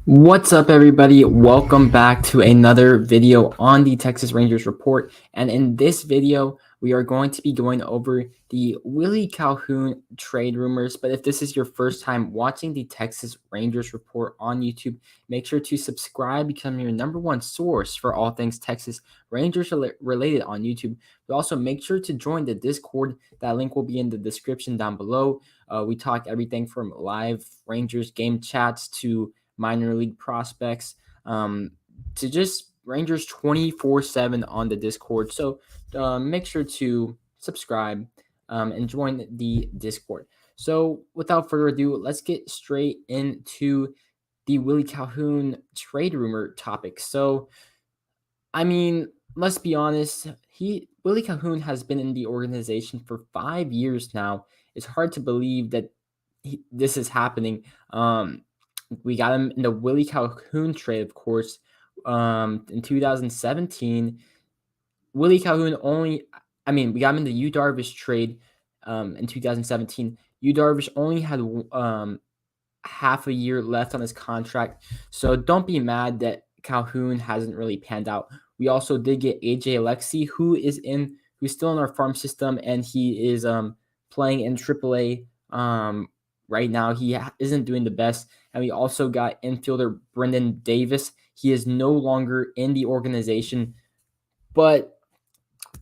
What's up, everybody? Welcome back to another video on the Texas Rangers Report. And in this video, we are going to be going over the Willie Calhoun trade rumors. But if this is your first time watching the Texas Rangers Report on YouTube, make sure to subscribe, become your number one source for all things Texas Rangers related on YouTube. But also make sure to join the Discord. That link will be in the description down below. We talk everything from live Rangers game chats to minor league prospects, to just Rangers 24/7 on the Discord. So make sure to subscribe and join the Discord. So without further ado, let's get straight into the Willie Calhoun trade rumor topic. So, I mean, let's be honest, Willie Calhoun has been in the organization for 5 years now. It's hard to believe that this is happening. We got him in the Willie Calhoun trade, of course, in 2017. Willie Calhoun we got him in the Yu Darvish trade in 2017. Yu Darvish only had half a year left on his contract, so don't be mad that Calhoun hasn't really panned out. We also did get AJ Alexy, who's still in our farm system, and he is playing in AAA right now. He isn't doing the best. And we also got infielder Brendan Davis. He is no longer in the organization, but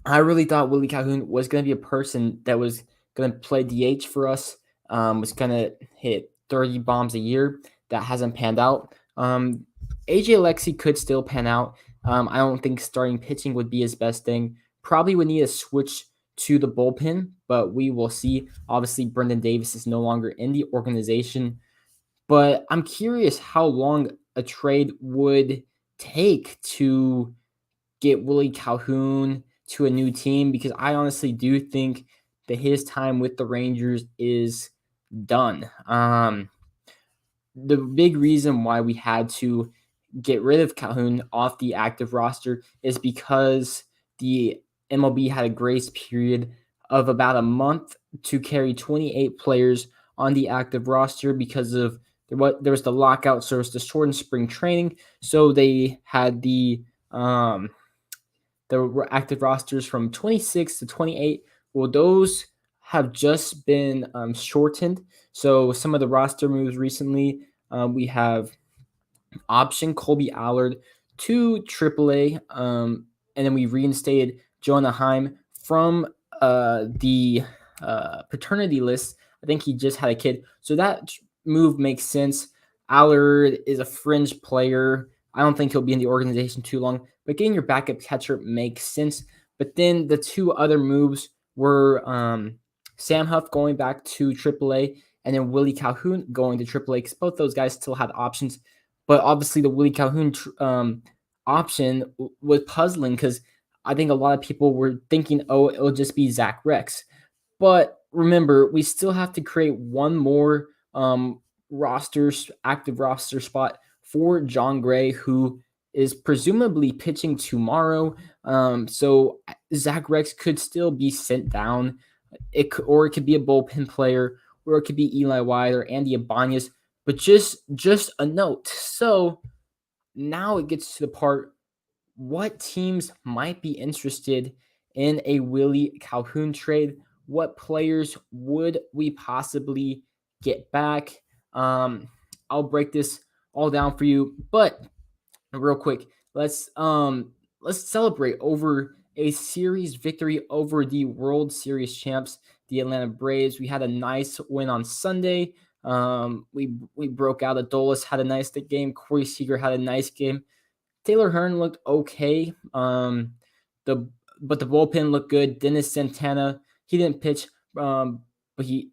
I really thought Willie Calhoun was going to be a person that was going to play DH for us, was going to hit 30 bombs a year. That hasn't panned out. AJ Alexy could still pan out. I don't think starting pitching would be his best thing. Probably would need a switch to the bullpen, but we will see. Obviously, Brendan Davis is no longer in the organization, but I'm curious how long a trade would take to get Willie Calhoun to a new team, because I honestly do think that his time with the Rangers is done. The big reason why we had to get rid of Calhoun off the active roster is because the MLB had a grace period of about a month to carry 28 players on the active roster because of there was the lockout, so it was the shortened spring training. So they had the active rosters from 26 to 28. Well, those have just been shortened. So some of the roster moves recently, we have option Colby Allard to AAA, and then we reinstated Jonah Heim from the paternity list. I think he just had a kid, so that move makes sense. Allard is a fringe player. I don't think he'll be in the organization too long, but getting your backup catcher makes sense. But then the two other moves were Sam Huff going back to AAA, and then Willie Calhoun going to AAA, because both those guys still had options. But obviously, the Willie Calhoun option was puzzling, because I think a lot of people were thinking, oh, it'll just be Zach Rex. But remember, we still have to create one more active roster spot for John Gray, who is presumably pitching tomorrow. So Zach Rex could still be sent down. It could be a bullpen player, or it could be Eli White or Andy Ibanez. But just a note. So now it gets to the part: what teams might be interested in a Willie Calhoun trade? What players would we possibly get back? I'll break this all down for you, but real quick, let's celebrate over a series victory over the World Series champs, the Atlanta Braves. We had a nice win on Sunday. We broke out. Adolis had a nice game. Corey Seager had a nice game. Taylor Hearn looked okay. But the bullpen looked good. Dennis Santana, he didn't pitch, but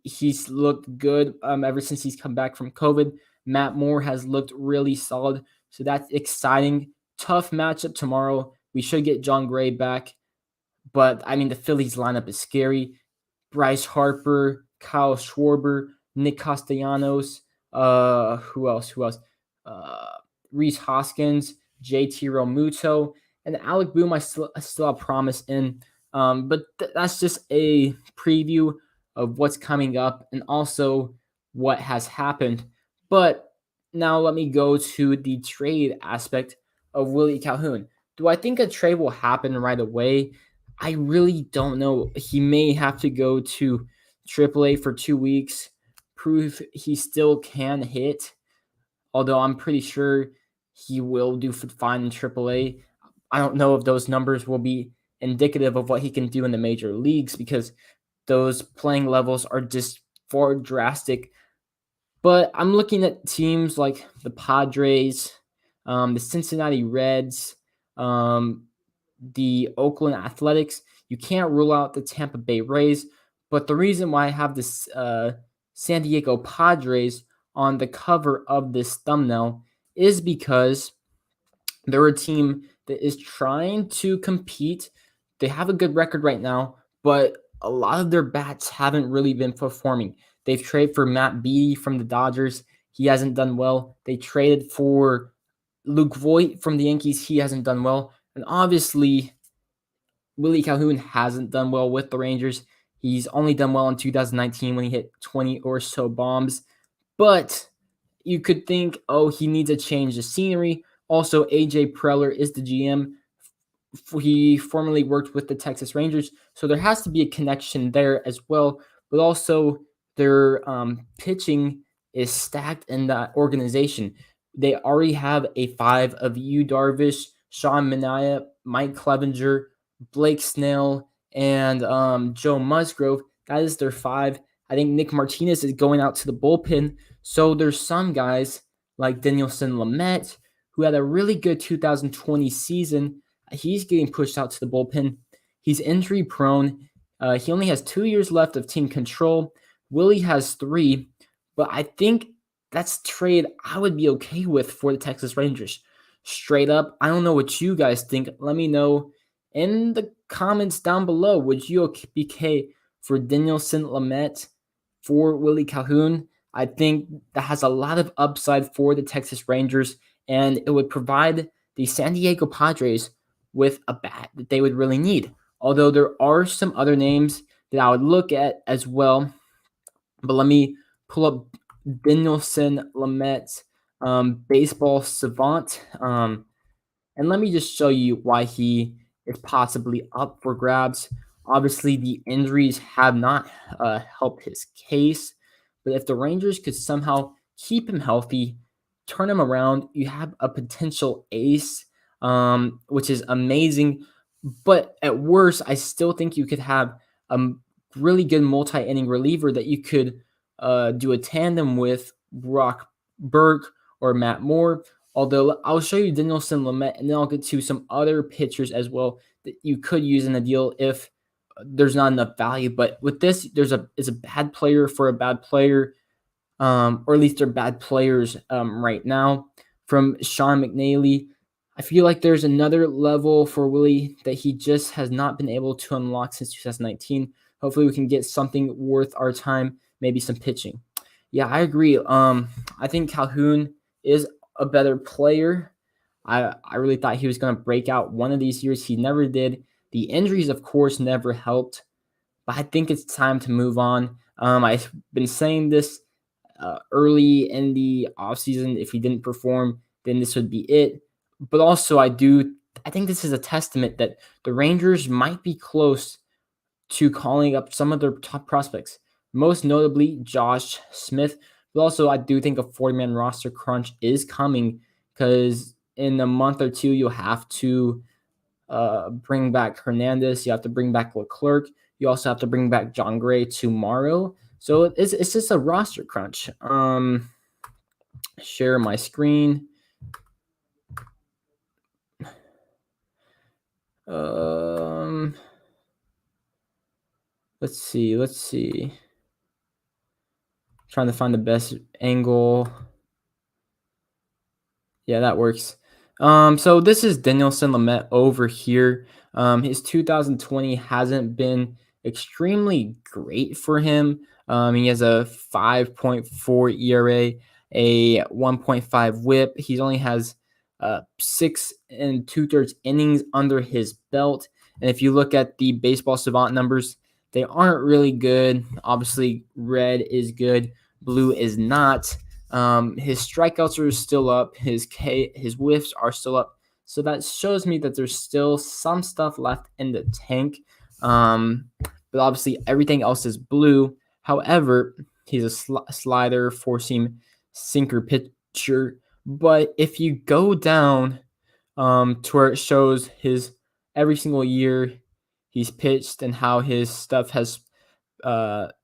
he's looked good ever since he's come back from COVID. Matt Moore has looked really solid, so that's exciting. Tough matchup tomorrow. We should get John Gray back, but I mean, the Phillies lineup is scary. Bryce Harper, Kyle Schwarber, Nick Castellanos, who else? Reese Hoskins, JT Realmuto, and Alec Boom. I still have promise in, but that's just a preview of what's coming up and also what has happened. But now let me go to the trade aspect of Willie Calhoun. Do I think a trade will happen right away? I really don't know. He may have to go to AAA for 2 weeks, prove he still can hit, although I'm pretty sure he will do fine in AAA. I don't know if those numbers will be indicative of what he can do in the major leagues because those playing levels are just far drastic. But I'm looking at teams like the Padres, the Cincinnati Reds, um, the Oakland Athletics. You can't rule out the Tampa Bay Rays. But the reason why I have this San Diego Padres on the cover of this thumbnail is because they're a team that is trying to compete. They have a good record right now, but a lot of their bats haven't really been performing. They've traded for Matt Beattie from the Dodgers. He hasn't done well. They traded for Luke Voigt from the Yankees. He hasn't done well. And obviously, Willie Calhoun hasn't done well with the Rangers. He's only done well in 2019 when he hit 20 or so bombs. But you could think, oh, he needs a change of scenery. Also, AJ Preller is the GM. He formerly worked with the Texas Rangers, so there has to be a connection there as well. But also, their pitching is stacked in that organization. They already have a five of Yu Darvish, Sean Manaea, Mike Clevenger, Blake Snell, and Joe Musgrove. That is their five. I think Nick Martinez is going out to the bullpen. So there's some guys like Dinelson Lumet, who had a really good 2020 season. He's getting pushed out to the bullpen. He's injury prone. He only has 2 years left of team control. Willie has 3, but I think that's a trade I would be okay with for the Texas Rangers. Straight up, I don't know what you guys think. Let me know in the comments down below. Would you be okay for Dinelson Lamet for Willie Calhoun? I think that has a lot of upside for the Texas Rangers, and it would provide the San Diego Padres with a bat that they would really need. Although there are some other names that I would look at as well. But let me pull up Dinelson Lamet's baseball savant. And let me just show you why he is possibly up for grabs. Obviously, the injuries have not helped his case. But if the Rangers could somehow keep him healthy, turn him around, you have a potential ace, which is amazing. But at worst, I still think you could have a really good multi-inning reliever that you could do a tandem with Brock Burke or Matt Moore. Although I'll show you Dinelson Lamet, and then I'll get to some other pitchers as well that you could use in a deal if there's not enough value. It's a bad player for a bad player, or at least they're bad players right now. From Sean McNally, I feel like there's another level for Willie that he just has not been able to unlock since 2019. Hopefully we can get something worth our time, maybe some pitching. Yeah, I agree. I think Calhoun is a better player. I really thought he was going to break out one of these years. He never did. The injuries, of course, never helped. But I think it's time to move on. I've been saying this early in the offseason. If he didn't perform, then this would be it. But also, I think this is a testament that the Rangers might be close to calling up some of their top prospects, most notably Josh Smith. But also, I do think a 40-man roster crunch is coming because in a month or two, you'll have to bring back Hernandez. You have to bring back Leclerc. You also have to bring back John Gray tomorrow. So it's just a roster crunch. Share my screen. Let's see. Trying to find the best angle. Yeah, that works. So this is Dinelson Lamet over here. His 2020 hasn't been extremely great for him. He has a 5.4 ERA, a 1.5 WHIP. He only has 6 2/3 innings under his belt. And if you look at the baseball savant numbers, they aren't really good. Obviously, red is good, blue is not. His strikeouts are still up. His whiffs are still up. So that shows me that there's still some stuff left in the tank. But obviously everything else is blue. However, he's a slider, four-seam, sinker pitcher. But if you go down to where it shows his every single year he's pitched and how his stuff has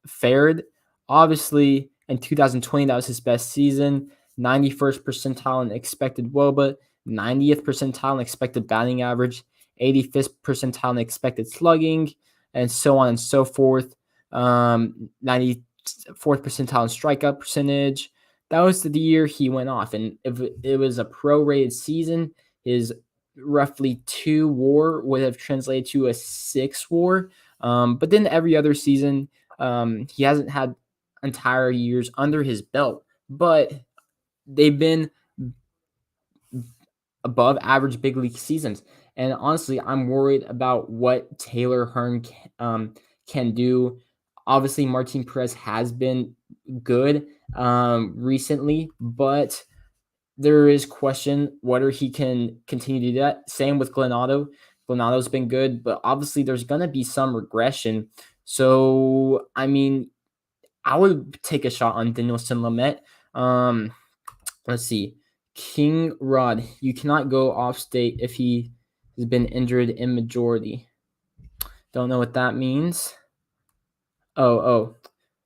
fared. Obviously, in 2020, that was his best season. 91st percentile in expected WOBA, 90th percentile in expected batting average, 85th percentile in expected slugging, and so on and so forth. 94th percentile in strikeout percentage. That was the year he went off. And if it was a prorated season, his roughly 2 WAR would have translated to a 6 WAR. But then every other season, he hasn't had entire years under his belt, but they've been above average big league seasons. And honestly, I'm worried about what Taylor Hearn can do. Obviously, Martin Perez has been good recently, but there is question whether he can continue to do that. Same with Glenado. Glenado's been good, but obviously there's going to be some regression. So, I mean, I would take a shot on Demotion Lumet. Let's see. King Rod. You cannot go off state if he has been injured in majority. Don't know what that means. Oh.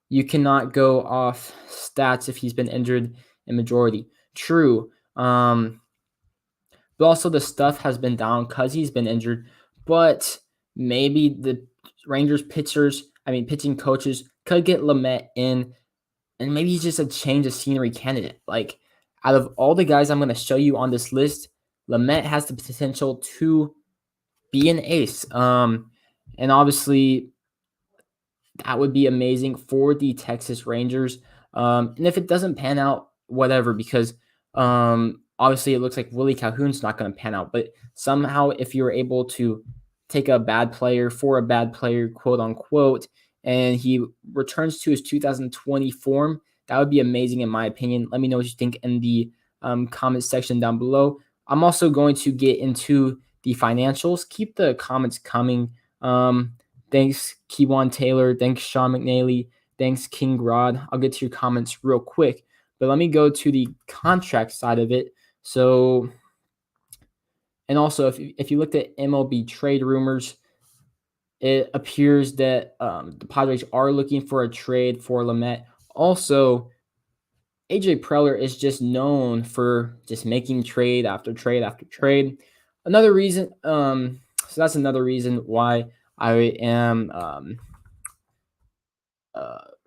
You cannot go off stats if he's been injured in majority. True. But also the stuff has been down because he's been injured. But maybe the Rangers pitching coaches could get Lumet in, and maybe he's just a change of scenery candidate. Like, out of all the guys I'm going to show you on this list, Lumet has the potential to be an ace. And obviously, that would be amazing for the Texas Rangers. And if it doesn't pan out, whatever, because obviously it looks like Willie Calhoun's not going to pan out. But somehow, if you're able to take a bad player for a bad player, quote unquote, and he returns to his 2020 form, that would be amazing in my opinion. Let me know what you think in the comment section down below. I'm also going to get into the financials. Keep the comments coming. Thanks, Keywan Taylor. Thanks, Sean McNally. Thanks, King Rod. I'll get to your comments real quick. But let me go to the contract side of it. So, and also, if you looked at MLB trade rumors, it appears that the Padres are looking for a trade for Lumet. Also, AJ Preller is just known for just making trade after trade after trade. Another reason, so that's another reason why I am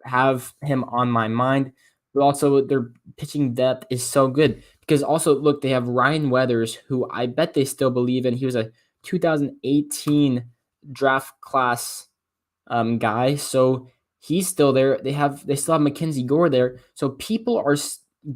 have him on my mind. But also their pitching depth is so good because also look, they have Ryan Weathers, who I bet they still believe in. He was a 2018 draft class guy, so he's still there. They still have McKenzie Gore there, so people are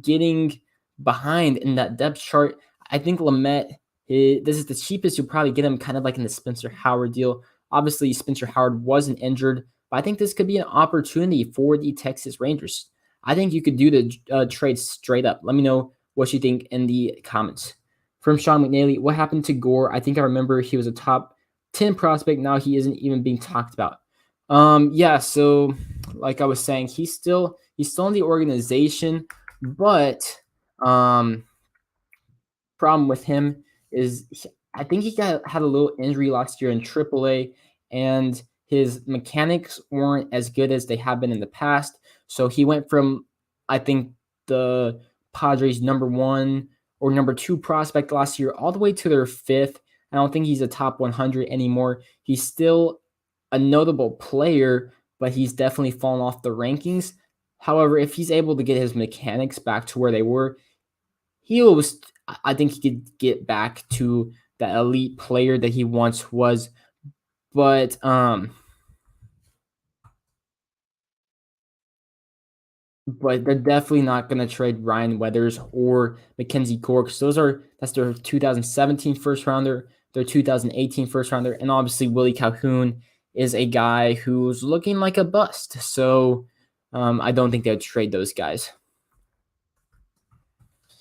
getting behind in that depth chart. I think Lumet, this is the cheapest you'll probably get him, kind of like in the Spencer Howard deal. Obviously, Spencer Howard wasn't injured, but I think this could be an opportunity for the Texas Rangers. I think you could do the trade straight up. Let me know what you think in the comments. From Sean McNally, what happened to Gore? I think I remember he was a top 10 prospect. Now he isn't even being talked about. Yeah, so like I was saying, he's still in the organization, but problem with him is I think he had a little injury last year in AAA, and his mechanics weren't as good as they have been in the past. So he went from, I think, the Padres' number 1 or number 2 prospect last year all the way to their 5th. I don't think he's a top 100 anymore. He's still a notable player, but he's definitely fallen off the rankings. However, if he's able to get his mechanics back to where they were, I think he could get back to the elite player that he once was. But they're definitely not going to trade Ryan Weathers or McKenzie Gore, because that's their 2017 first rounder, their 2018 first rounder, and obviously Willie Calhoun is a guy who's looking like a bust. So I don't think they would trade those guys.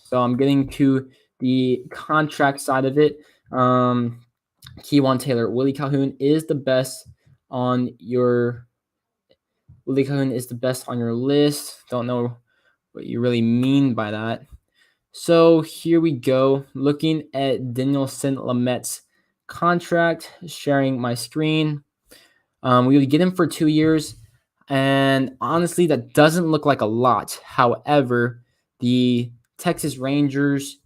So I'm getting to the contract side of it. Keywan Taylor, on your Willie Calhoun is the best on your list. Don't know what you really mean by that. So here we go. Looking at Danielson Lumet's contract, sharing my screen. We would get him for 2 years. And honestly, that doesn't look like a lot. However, the Texas Rangers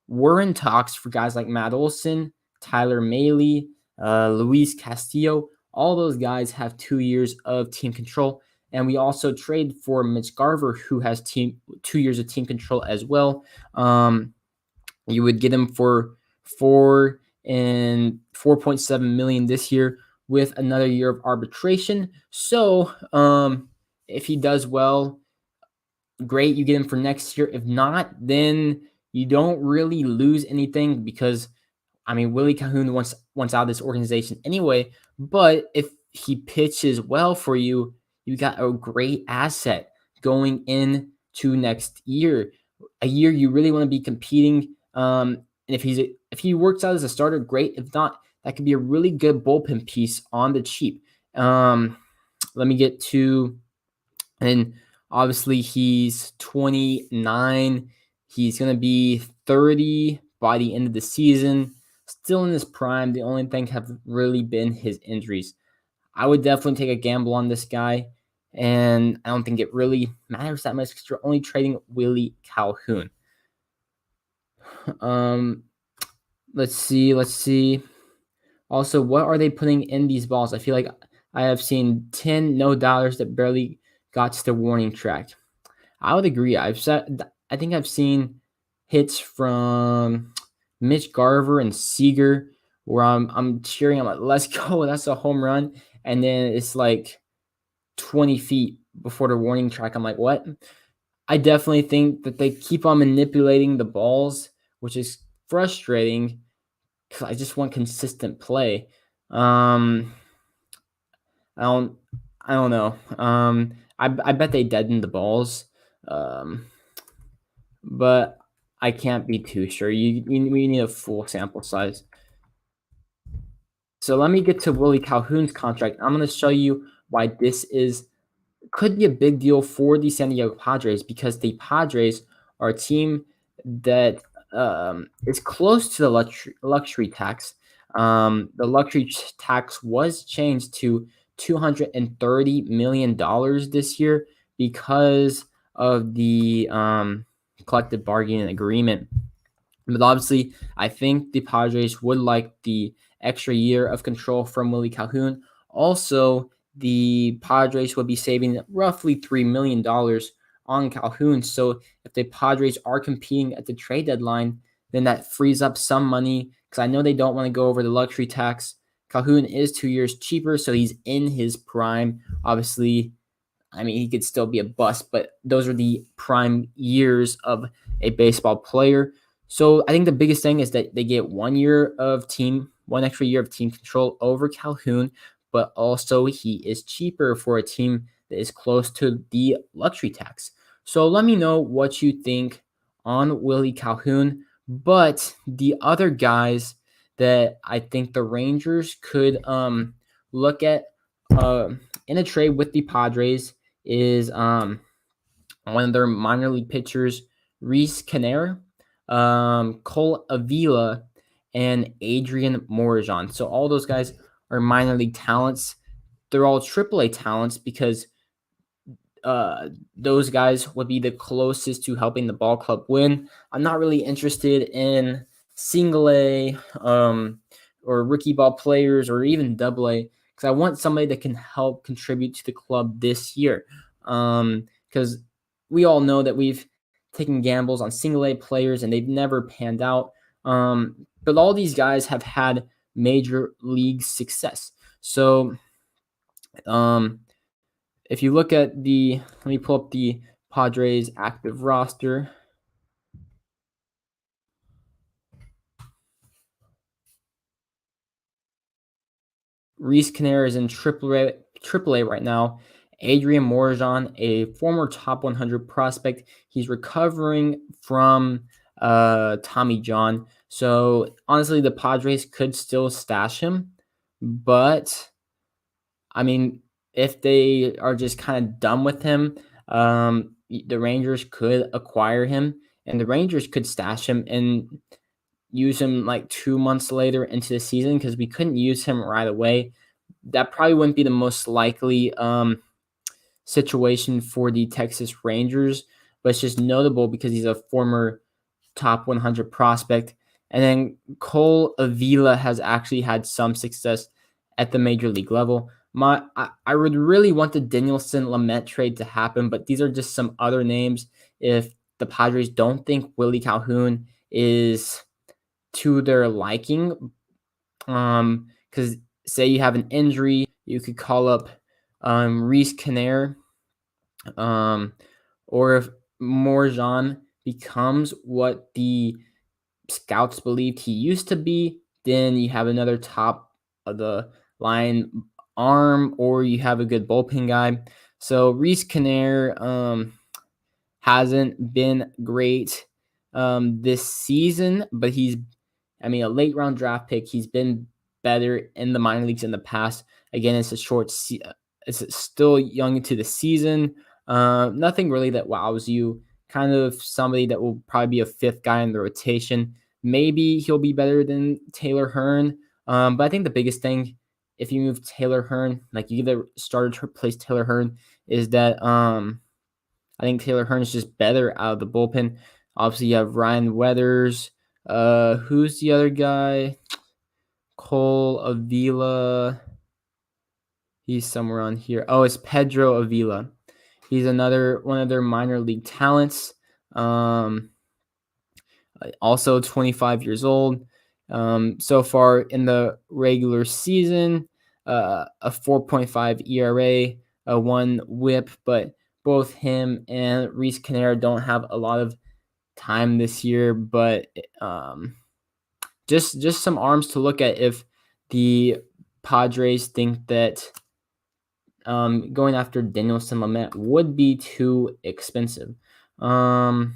were in talks for guys like Matt Olson, Tyler Mahle, Luis Castillo. All those guys have 2 years of team control. And we also trade for Mitch Garver, who has 2 years of team control as well. You would get him for 4.7 million this year with another year of arbitration. So if he does well, great, you get him for next year. If not, then you don't really lose anything because Willie Calhoun wants out of this organization anyway. But if he pitches well for you, you got a great asset going into next year. A year you really want to be competing. And if he works out as a starter, great. If not, that could be a really good bullpen piece on the cheap. Let me get to, and obviously he's 29. He's going to be 30 by the end of the season. Still in his prime. The only thing have really been his injuries. I would definitely take a gamble on this guy, and I don't think it really matters that much because you're only trading Willie Calhoun. Let's see. Also, what are they putting in these balls? I feel like I have seen 10 no dollars that barely got to the warning track. I would agree. I think I've seen hits from Mitch Garver and Seager where I'm cheering. I'm like, let's go. That's a home run. And then it's like 20 feet before the warning track. I'm like, what? I definitely think that they keep on manipulating the balls, which is frustrating because I just want consistent play. I don't know. I bet they deadened the balls, but I can't be too sure. We need a full sample size. So let me get to Willie Calhoun's contract. I'm going to show you why this could be a big deal for the San Diego Padres because the Padres are a team that is close to the luxury tax. The luxury tax was changed to $230 million this year because of the collective bargaining agreement. But obviously, I think the Padres would like the extra year of control from Willie Calhoun. Also, the Padres would be saving roughly $3 million on Calhoun. So if the Padres are competing at the trade deadline, then that frees up some money because I know they don't want to go over the luxury tax. Calhoun is 2 years cheaper, so he's in his prime. Obviously, he could still be a bust, but those are the prime years of a baseball player. So I think the biggest thing is that they get 1 extra year of team control over Calhoun, but also he is cheaper for a team that is close to the luxury tax. So let me know what you think on Willie Calhoun. But the other guys that I think the Rangers could look at in a trade with the Padres is one of their minor league pitchers, Reese Canner, Cole Avila, and Adrian Morejon. So all those guys are minor league talents. They're all AAA talents because those guys would be the closest to helping the ball club win. I'm not really interested in single A or rookie ball players or even double A because I want somebody that can help contribute to the club this year. Because we all know that we've taken gambles on single A players and they've never panned out. But all these guys have had major league success. So if you look at let me pull up the Padres active roster. Reese Canner is in AAA right now. Adrian Morejon, a former top 100 prospect. He's recovering from Tommy John. So honestly, the Padres could still stash him, but I mean, if they are just kind of done with him, the Rangers could acquire him, and the Rangers could stash him and use him like 2 months later into the season because we couldn't use him right away. That probably wouldn't be the most likely situation for the Texas Rangers, but it's just notable because he's a former top 100 prospect. And then Cole Avila has actually had some success at the major league level. I would really want the Danielson Lumet trade to happen, but these are just some other names. If the Padres don't think Willie Calhoun is to their liking, because say you have an injury, you could call up Reese Kinnear, or if Morjan becomes what the scouts believed he used to be, then you have another top of the line arm, or you have a good bullpen guy. So Reese Kinnear hasn't been great this season, but a late round draft pick. He's been better in the minor leagues in the past. Again, it's it's still young into the season. Nothing really that wows you. Kind of somebody that will probably be a fifth guy in the rotation. Maybe he'll be better than Taylor Hearn. But I think the biggest thing, if you move Taylor Hearn, like you either started to replace Taylor Hearn, is that I think Taylor Hearn is just better out of the bullpen. Obviously, you have Ryan Weathers. Who's the other guy? Cole Avila. He's somewhere on here. Oh, it's Pedro Avila. He's another one of their minor league talents. Also 25 years old. So far in the regular season, a 4.5 ERA, a 1 WHIP, but both him and Reese Kinnear don't have a lot of time this year, but just some arms to look at if the Padres think that going after Danielson Lumet would be too expensive. From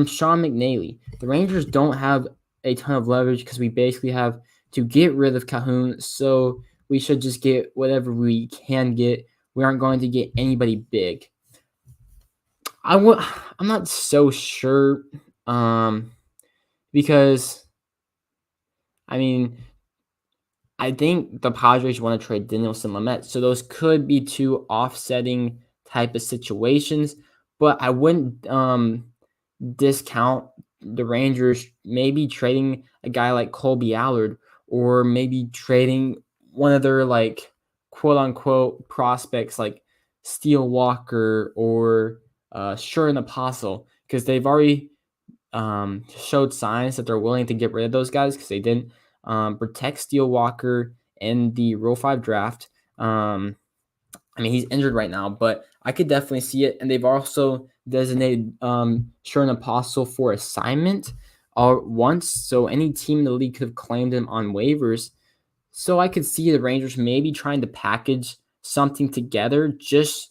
Sean McNally, the Rangers don't have a ton of leverage because we basically have to get rid of Calhoun, so we should just get whatever we can get. We aren't going to get anybody big. I'm not so sure, because I think the Padres want to trade Danielson Lumet, so those could be two offsetting type of situations. But I wouldn't discount the Rangers maybe trading a guy like Colby Allard, or maybe trading one of their like quote unquote prospects like Steele Walker or Sherman Apostle, because they've already showed signs that they're willing to get rid of those guys because they didn't protect Steele Walker in the Rule 5 draft. He's injured right now, but I could definitely see it. And they've also designated Sherman Apostle for assignment once, so any team in the league could have claimed him on waivers. So I could see the Rangers maybe trying to package something together just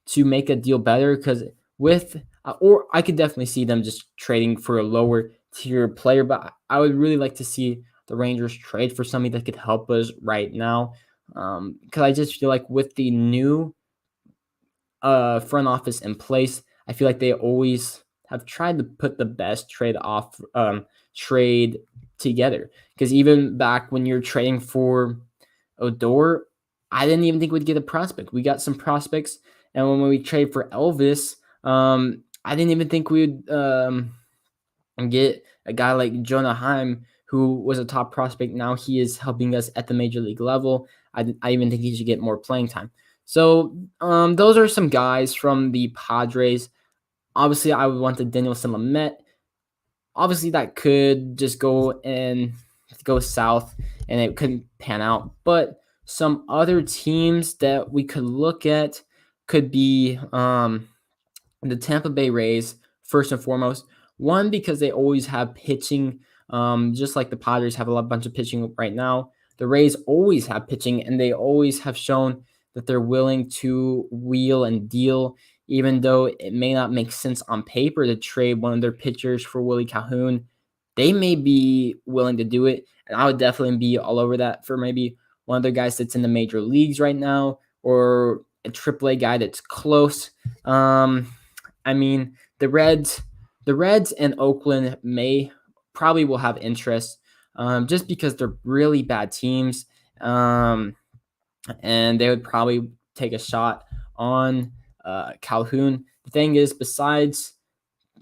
to make a deal better, because or I could definitely see them just trading for a lower tier player, but I would really like to see the Rangers trade for somebody that could help us right now, because I just feel like with the new front office in place, I feel like they always have tried to put the best trade together, because even back when you're trading for Odor, I didn't even think we'd get a prospect. We got some prospects, and when we trade for Elvis, I didn't even think we'd get a guy like Jonah Heim, who was a top prospect. Now he is helping us at the major league level. I even think he should get more playing time. So those are some guys from the Padres. Obviously, I would want the Danielson Lumet. Obviously, that could just go south, and it couldn't pan out. But some other teams that we could look at could be the Tampa Bay Rays, first and foremost. One, because they always have pitching, just like the Padres have a bunch of pitching right now. The Rays always have pitching, and they always have shown that they're willing to wheel and deal. even though it may not make sense on paper to trade one of their pitchers for Willie Calhoun, they may be willing to do it. And I would definitely be all over that for maybe one of the guys that's in the major leagues right now, or a AAA guy that's close. I mean, the Reds and Oakland probably will have interest, just because they're really bad teams, and they would probably take a shot on Calhoun. The thing is, besides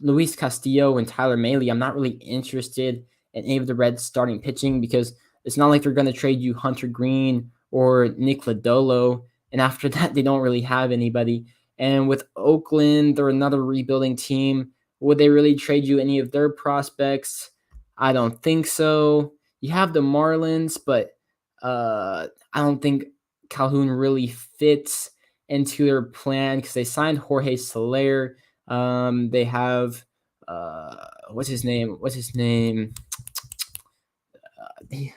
Luis Castillo and Tyler Mahle, I'm not really interested in any of the Reds starting pitching, because it's not like they're going to trade you Hunter Green or Nick Lodolo, and after that, they don't really have anybody. And with Oakland, they're another rebuilding team. Would they really trade you any of their prospects? I don't think so. You have the Marlins, but I don't think Calhoun really fits into their plan, because they signed Jorge Soler. They have what's his name? They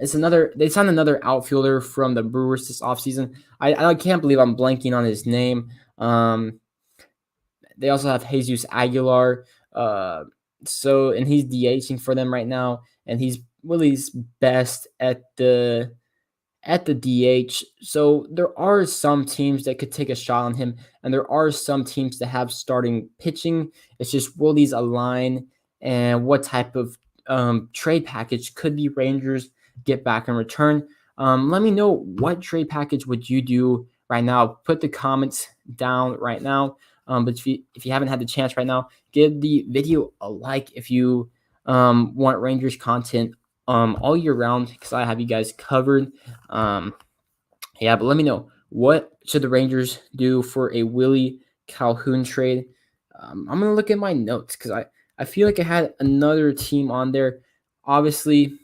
signed another outfielder from the Brewers this offseason. I can't believe I'm blanking on his name. They also have Jesus Aguilar. And he's DHing for them right now, and he's Willie's best at the DH. So there are some teams that could take a shot on him, and there are some teams that have starting pitching. It's just, will these align, and what type of trade package could the Rangers get back in return? Let me know, what trade package would you do right now? Put the comments down right now. But if you haven't had the chance right now, give the video a like if you want Rangers content all year round, because I have you guys covered. But let me know, what should the Rangers do for a Willie Calhoun trade? I'm gonna look at my notes, because I feel like I had another team on there. Obviously,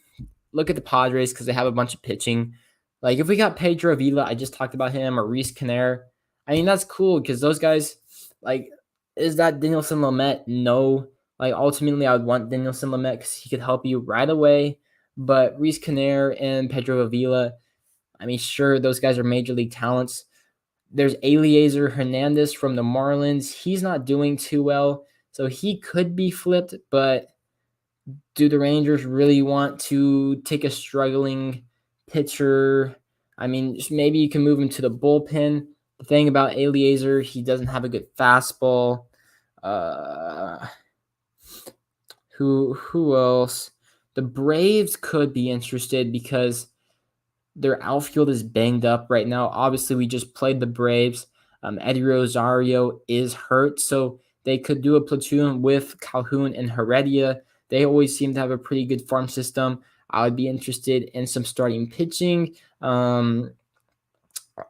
look at the Padres, because they have a bunch of pitching. Like, if we got Pedro Avila, I just talked about him, or Reese Kinnear, I mean, that's cool, because those guys, like, is that Dinelson Lumet? No. Like, ultimately, I would want Dinelson Lumet, because he could help you right away. But Reese Kinnear and Pedro Avila, I mean, sure, those guys are major league talents. There's Eliezer Hernandez from the Marlins. He's not doing too well, so he could be flipped. But do the Rangers really want to take a struggling pitcher? I mean, maybe you can move him to the bullpen. The thing about Eliezer, he doesn't have a good fastball. Who else? The Braves could be interested, because their outfield is banged up right now. Obviously, we just played the Braves. Eddie Rosario is hurt, so they could do a platoon with Calhoun and Heredia. They always seem to have a pretty good farm system. I would be interested in some starting pitching.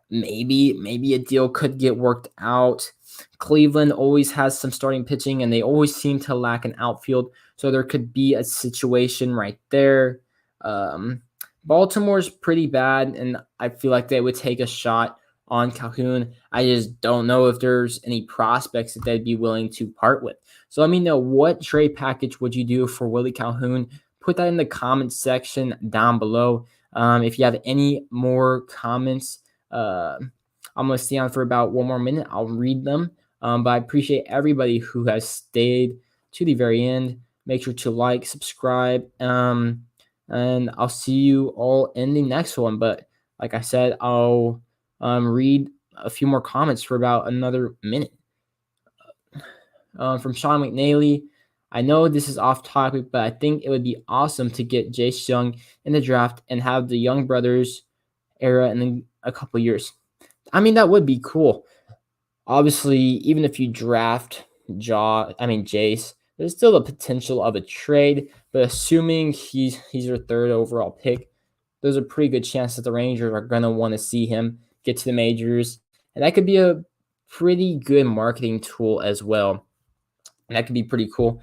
Maybe a deal could get worked out. Cleveland always has some starting pitching, and they always seem to lack an outfield, so there could be a situation right there. Baltimore's pretty bad, and I feel like they would take a shot on Calhoun. I just don't know if there's any prospects that they'd be willing to part with. So let me know, what trade package would you do for Willie Calhoun? Put that in the comments section down below. If you have any more comments, I'm going to stay on for about one more minute. I'll read them. But I appreciate everybody who has stayed to the very end. Make sure to like, subscribe, and I'll see you all in the next one. But like I said, I'll read a few more comments for about another minute. From Sean McNally, I know this is off topic, but I think it would be awesome to get Jace Young in the draft and have the Young Brothers era in a couple years. I mean, that would be cool. Obviously, even if you draft Jace, there's still the potential of a trade, but assuming he's your third overall pick, there's a pretty good chance that the Rangers are going to want to see him get to the majors, and that could be a pretty good marketing tool as well. And that could be pretty cool.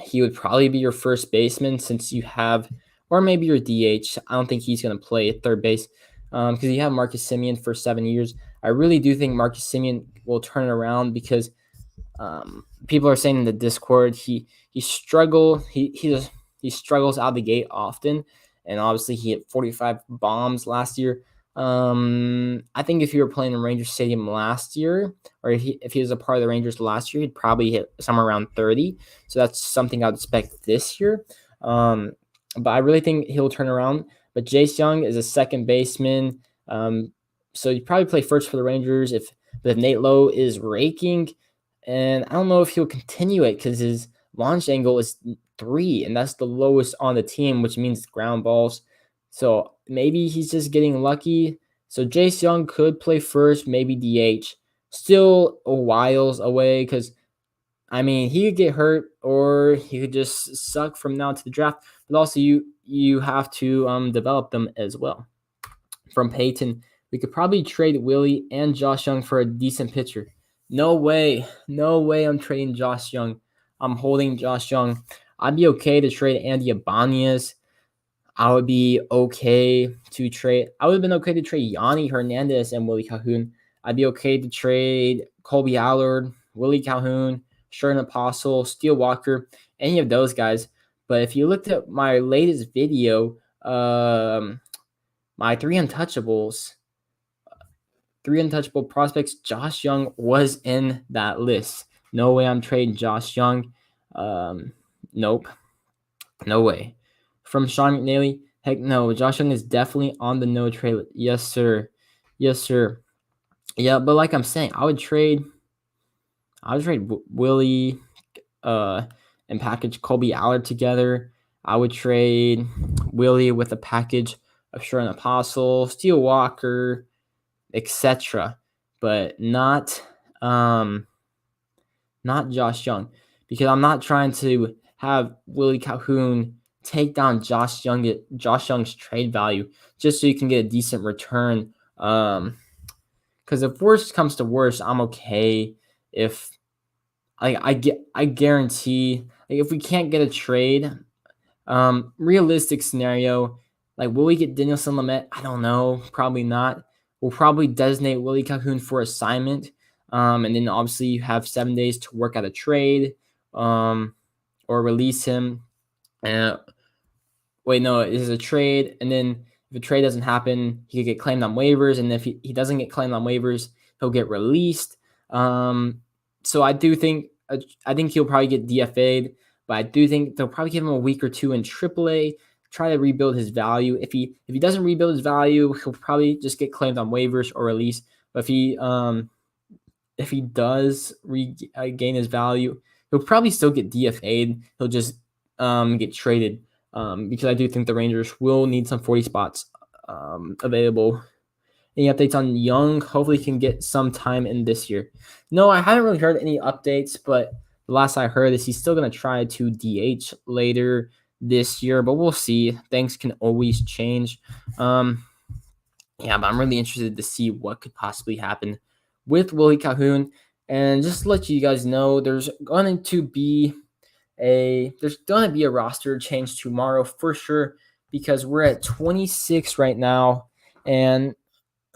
He would probably be your first baseman, since you have, or maybe your DH. I don't think he's going to play at third base, because you have Marcus Semien for 7 years. I really do think Marcus Semien will turn it around, because people are saying in the Discord he struggles out of the gate often, and obviously he hit 45 bombs last year. I think if he were playing in Rangers Stadium last year, or if he was a part of the Rangers last year, he'd probably hit somewhere around 30. So that's something I'd expect this year. But I really think he'll turn around. But Jace Young is a second baseman. So he'd probably play first for the Rangers if Nate Lowe is raking. And I don't know if he'll continue it because his launch angle is 3, and that's the lowest on the team, which means ground balls. So maybe he's just getting lucky. So Jace Young could play first, maybe DH. Still a whiles away because, I mean, he could get hurt or he could just suck from now to the draft. But also you have to develop them as well. From Peyton, we could probably trade Willie and Josh Young for a decent pitcher. No way. No way I'm trading Josh Young. I'm holding Josh Young. I'd be okay to trade Andy Ibanez. I would be okay to trade. I would have been okay to trade Yanni Hernandez and Willie Calhoun. I'd be okay to trade Colby Allard, Willie Calhoun, Sherman Apostle, Steele Walker, any of those guys. But if you looked at my latest video, my three untouchable prospects, Josh Young was in that list. No way I'm trading Josh Young. Nope. No way. From Sean McNally, heck no. Josh Young is definitely on the no trade list. Yes, sir. Yes, sir. Yeah, but like I'm saying, I would trade Willie and package Colby Allard together. I would trade Willie with a package of Sherman Apostle, Steele Walker, etc. But not Josh Young, because I'm not trying to have Willie Calhoun take down Josh Young's trade value just so you can get a decent return. Because if worst comes to worst, I'm okay if I guarantee, like, if we can't get a trade, realistic scenario, like, will we get Danielson Lumet? I don't know. Probably not. We'll probably designate Willie Calhoun for assignment. And then obviously you have 7 days to work out a trade, or release him. Wait, no, it is a trade. And then if a trade doesn't happen, he could get claimed on waivers. And if he doesn't get claimed on waivers, he'll get released. So I think he'll probably get DFA'd, but I do think they'll probably give him a week or two in AAA, try to rebuild his value. If he doesn't rebuild his value, he'll probably just get claimed on waivers or released. But if he does regain his value, he'll probably still get DFA'd. He'll just get traded, because I do think the Rangers will need some 40 spots available. Any updates on Young? Hopefully he can get some time in this year. No, I haven't really heard any updates, but the last I heard is he's still going to try to DH later this year, but we'll see. Things can always change. But I'm really interested to see what could possibly happen with Willie Calhoun. And just to let you guys know, there's going to be a roster change tomorrow for sure, because we're at 26 right now, and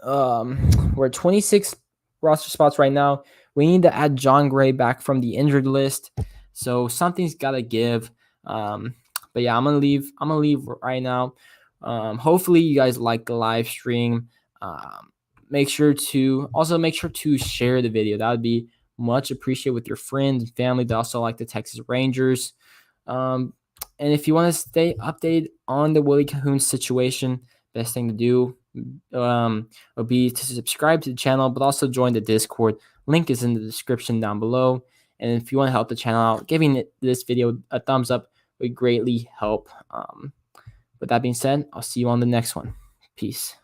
we're at 26 roster spots right now. We need to add John Gray back from the injured list, so something's got to give. But yeah, I'm gonna leave right now. Hopefully you guys like the live stream. Make sure to share the video. That would be much appreciated with your friends and family that also like the Texas Rangers. And if you want to stay updated on the Willie Calhoun situation, best thing to do would be to subscribe to the channel, but also join the Discord. Link is in the description down below. And if you want to help the channel out, giving this video a thumbs up would greatly help. With that being said, I'll see you on the next one. Peace.